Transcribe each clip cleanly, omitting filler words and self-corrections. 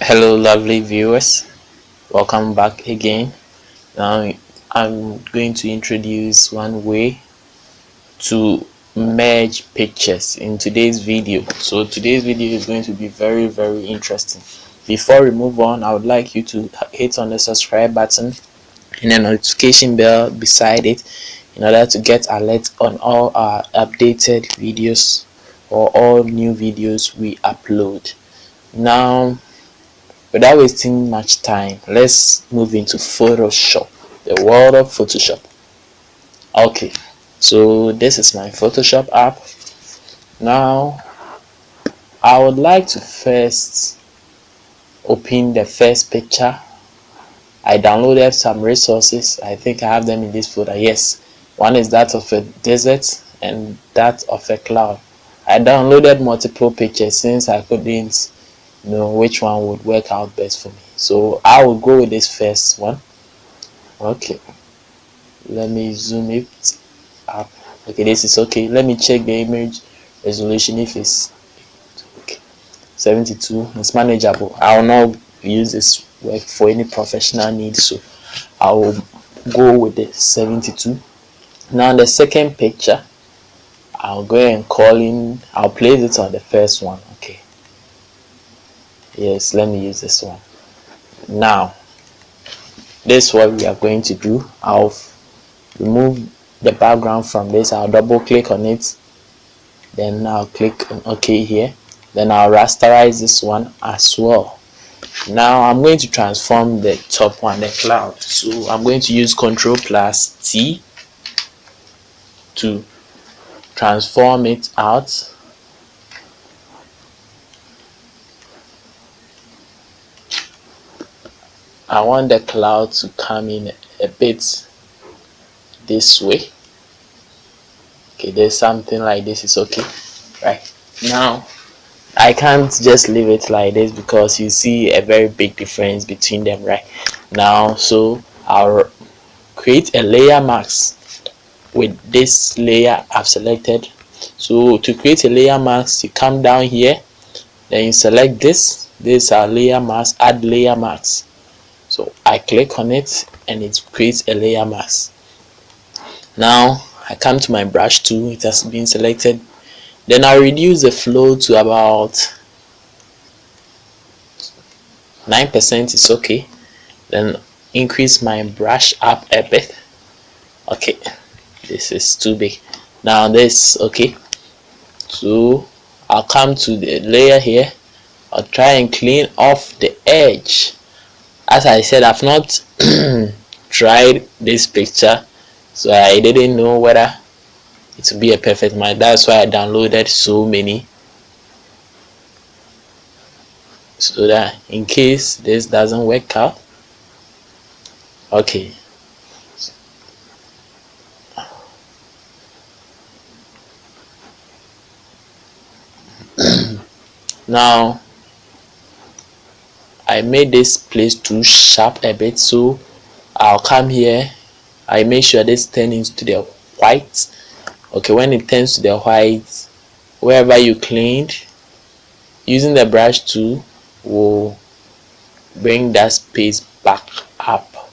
Hello, lovely viewers. Welcome back again. Now, I'm going to introduce one way to merge pictures in today's video. So, today's video is going to be very, very interesting. Before we move on, I would like you to hit on the subscribe button and the notification bell beside it in order to get alerts on all our updated videos or all new videos we upload. Now, without wasting much time, let's move into Photoshop, the world of Photoshop. Okay, so this is my Photoshop app. Now, I would like to first open the first picture. I downloaded some resources. I think I have them in this folder. Yes, one is that of a desert and that of a cloud. I downloaded multiple pictures since I couldn't know which one would work out best for me. So I will go with this first one. Okay, let me zoom it up. Okay, this is okay. Let me check the image resolution if it's okay. 72. It's manageable. I will not use this work for any professional needs, so I will go with the 72. Now the second picture, I'll go and I'll place it on the first one. Okay, yes, let me use this one. Now this is what we are going to do. I'll remove the background from this. I'll double click on it, then I'll click on OK here, then I'll rasterize this one as well. Now I'm going to transform the top one, the cloud. So I'm going to use Ctrl+T to transform it out. I want the cloud to come in a bit this way. Okay, there's something like this is okay. Right now I can't just leave it like this because you see a very big difference between them right now. So I'll create a layer mask with this layer I've selected. So to create a layer mask, you come down here, then you select this is our layer mask, add layer mask. So I click on it and it creates a layer mask. Now I come to my brush tool, it has been selected. Then I'll reduce the flow to about 9%, is okay. Then increase my brush up a bit. Okay, this is too big. Now this okay. So I'll come to the layer here. I'll try and clean off the edge. As I said, I've not tried this picture, so I didn't know whether it would be a perfect match. That's why I downloaded so many, so that in case this doesn't work out. Okay, now I made this place too sharp a bit, so I'll come here. I make sure this turns to the white. Okay, when it turns to the white, wherever you cleaned, using the brush tool will bring that space back up.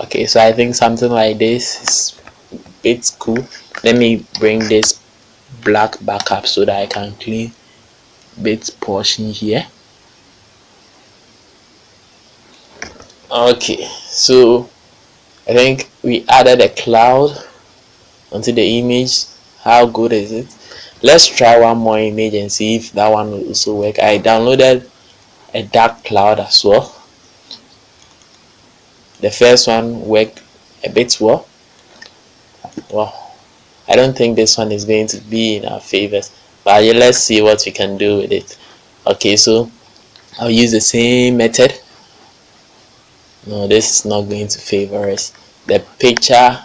Okay, so I think something like this is a bit cool. Let me bring this black back up so that I can clean bit portion here. Okay, so I think we added a cloud onto the image. How good is it? Let's try one more image and see if that one will also work. I downloaded a dark cloud as well. The first one worked a bit well. I don't think this one is going to be in our favors, but yeah, let's see what we can do with it. Okay, so I'll use the same method. No, this is not going to favor us. The picture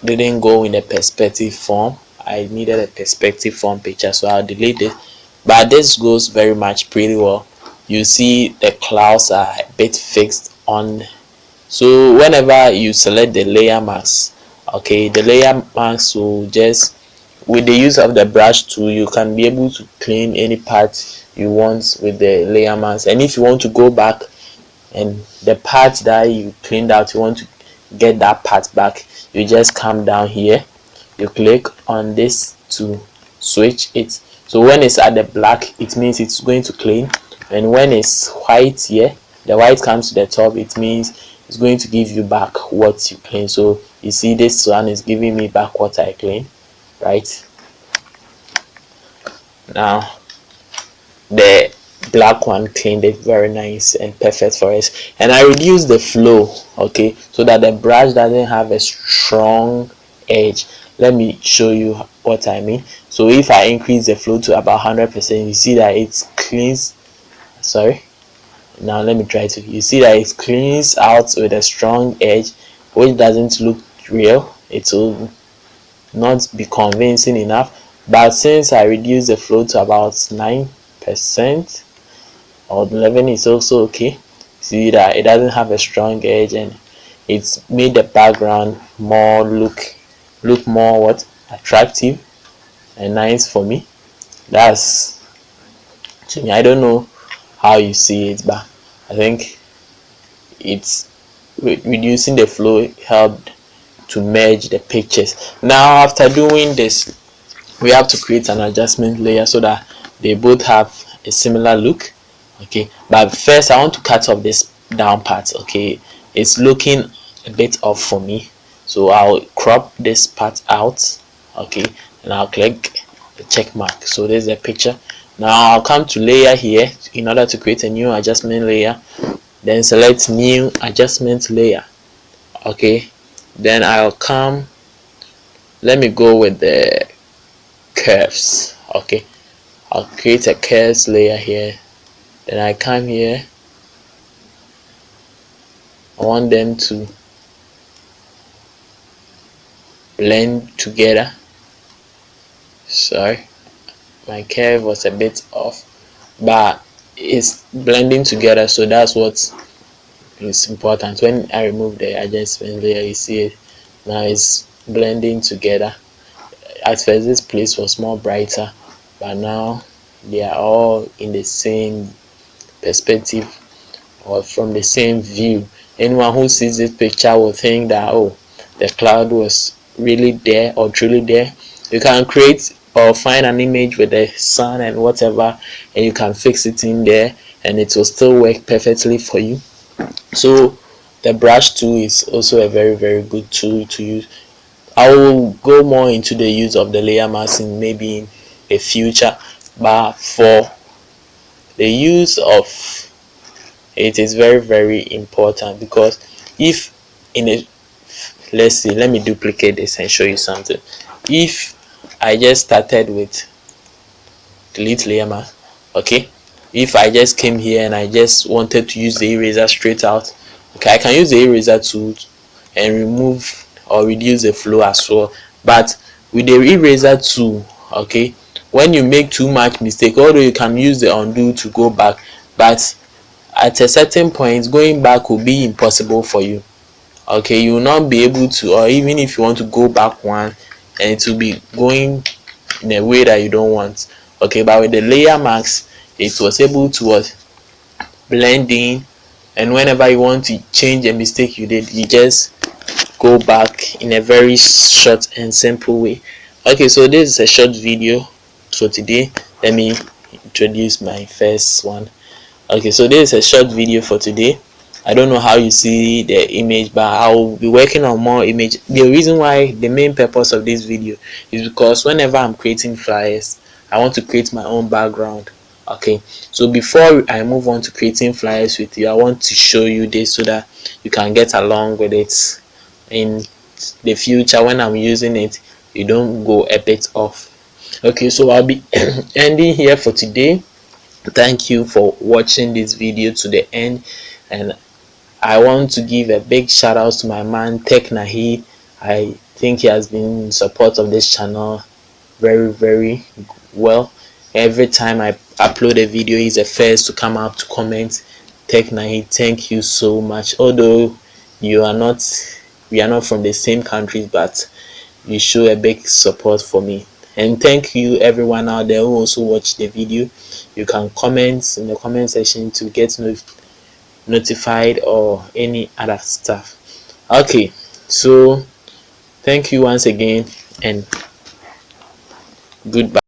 didn't go in a perspective form. I needed a perspective form picture, so I'll delete it. But this goes very much pretty well. You see the clouds are a bit fixed on. So whenever you select the layer mask, okay, the layer mask will just with the use of the brush tool, you can be able to clean any part you want with the layer mask. And if you want to go back and the part that you cleaned out, you want to get that part back, you just come down here, you click on this to switch it. So when it's at the black, it means it's going to clean, and when it's white here, the white comes to the top, it means it's going to give you back what you clean. So you see this one is giving me back what I clean, right? Now the black one cleaned it very nice and perfect for us. And I reduced the flow, okay, so that the brush doesn't have a strong edge. Let me show you what I mean. So if I increase the flow to about 100%, you see that it cleans, sorry, now let me try to, you see that it cleans out with a strong edge, which doesn't look real. It will not be convincing enough. But since I reduce the flow to about 9% or 11 is also okay, see that it doesn't have a strong edge, and it's made the background more look more what attractive and nice for me. That's to me. I don't know how you see it, but I think it's reducing the flow helped to merge the pictures. Now after doing this, we have to create an adjustment layer so that they both have a similar look, okay. But first I want to cut off this down part, okay. It's looking a bit off for me, so I'll crop this part out, okay, and I'll click the check mark. So there's a picture. Now I'll come to layer here in order to create a new adjustment layer, then select new adjustment layer, okay. Then I'll come, let me go with the curves, okay. I'll create a curves layer here, then I come here, I want them to blend together. Sorry, my curve was a bit off, but it's blending together, so that's what is important. When I remove the adjustment layer, you see it now, it's blending together. At first this place was more brighter, but now they are all in the same perspective or from the same view. Anyone who sees this picture will think that, oh, the cloud was really there or truly there. You can create or find an image with the sun and whatever, and you can fix it in there and it will still work perfectly for you. So the brush tool is also a very good tool to use. I will go more into the use of the layer mask in maybe in the future, but for the use of it is very important, because if in a, let's see, let me duplicate this and show you something. If I just started with delete layer mask, okay, if I just came here and I just wanted to use the eraser straight out, okay, I can use the eraser tool and remove or reduce the flow as well. But with the eraser tool, okay, when you make too much mistake, although you can use the undo to go back, but at a certain point going back will be impossible for you, okay. You will not be able to, or even if you want to go back one, and it will be going in a way that you don't want, okay. But with the layer mask, it was able to blend in, and whenever you want to change a mistake you did, you just go back in a very short and simple way. Okay, so this is a short video for today. Let me introduce my first one. Okay, so this is a short video for today. I don't know how you see the image, but I'll be working on more image. The reason why, the main purpose of this video is because whenever I'm creating flyers, I want to create my own background, okay. So before I move on to creating flyers with you, I want to show you this so that you can get along with it in the future. When I'm using it, you don't go a bit off. Okay, so I'll be ending here for today. Thank you for watching this video to the end, and I want to give a big shout out to my man Tech Nahi. I think he has been in support of this channel very well. Every time I upload a video, he's the first to come up to comment. Tech Nahi, thank you so much. Although we are not from the same countries, but you show a big support for me. And thank you everyone out there who also watched the video. You can comment in the comment section to get notified or any other stuff. Okay, so thank you once again and goodbye.